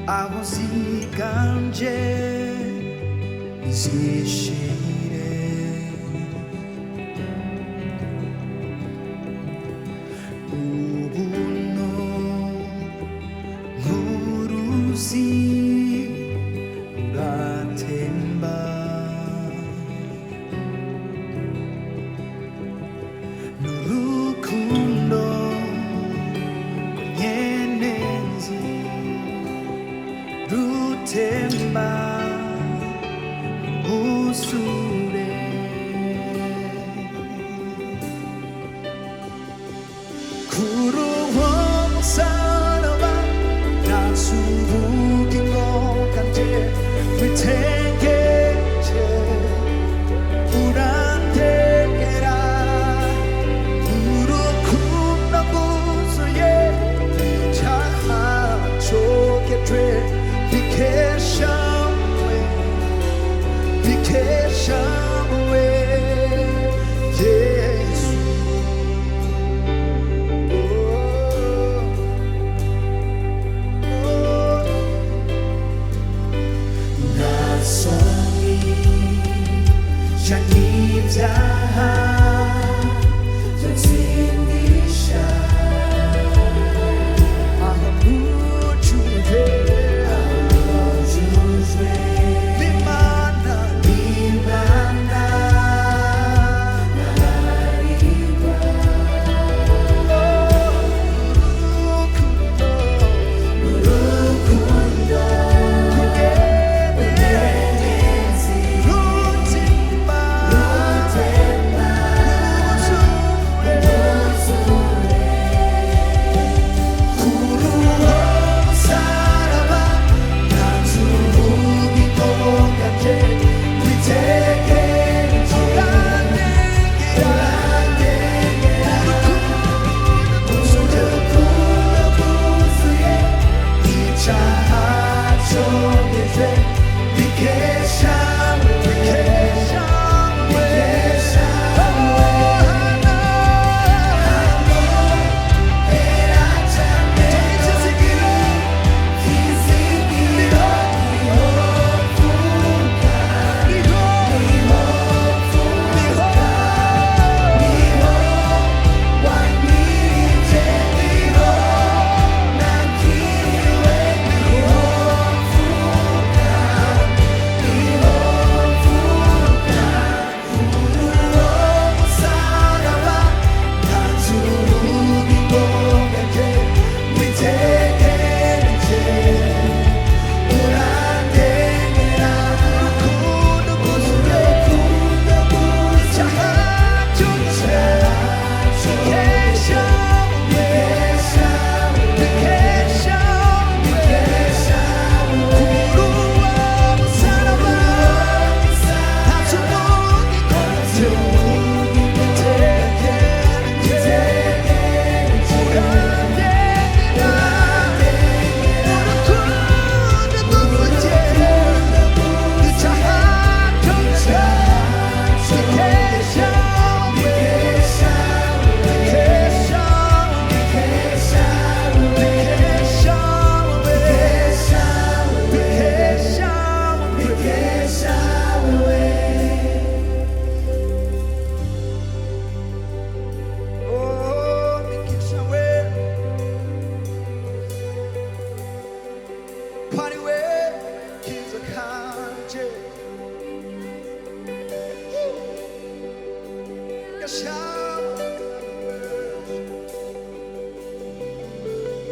aho ziganje ntizishire. Ubuntu nk'uruzi ruratemba, n'urukundo rwonyene rutemba nk'umwuzure. KURUWO MUSARABA Ntanz'ubugingo bwanje Nkwitegereje urandengera. Urukundo rwuzuye Icaha cogejwe Mbikesha wewe Yesu. Ntasoni cank'ivyaha vyontsindisha, aho nujujwe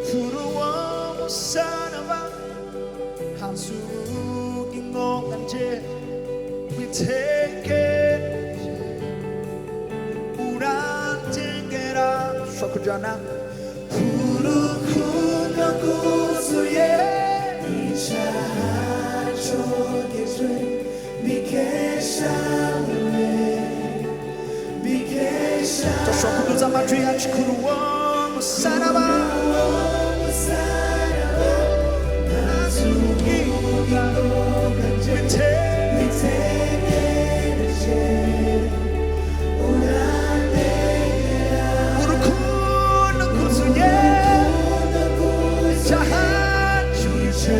KURUWO MUSARABA Ntanz'ubugingo bwanje Nkwitegereje urandengera. Ushobora kujyana urukundo rwuzuye Icaha cogejwe Mbikesha wewe Mbikesha. Turashobora kuduza amajwi yacu. KURUWO MUSARABA Ntanz'ubugingo bwanje Nkwitegereje urandengera. Urukundo rwuzuye Icaha cogejwe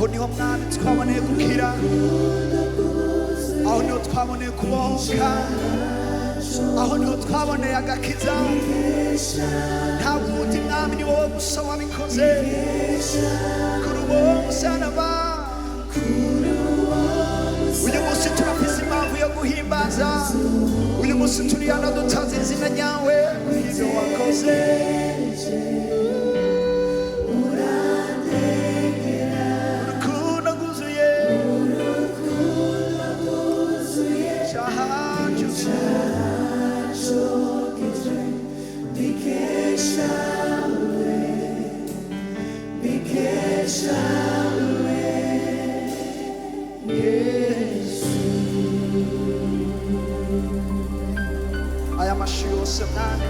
aho niho mwami twaboneye gukira, aho niho twaboneye kubohoka, aho niho twaboneye agakiza. Nta wundi mwami ni wowe gusa wabikoze. Kuruwo musaraba, uyu munsi turafise impamvu yo guhimbaza. Uyu munsi turi hano dutazi izina ryawe, ibyo wakoze. Urukundo rwuzuye, Icaha cogejwe, Mbikesha, Mbikesha Yesu. Aya mashi yose mwami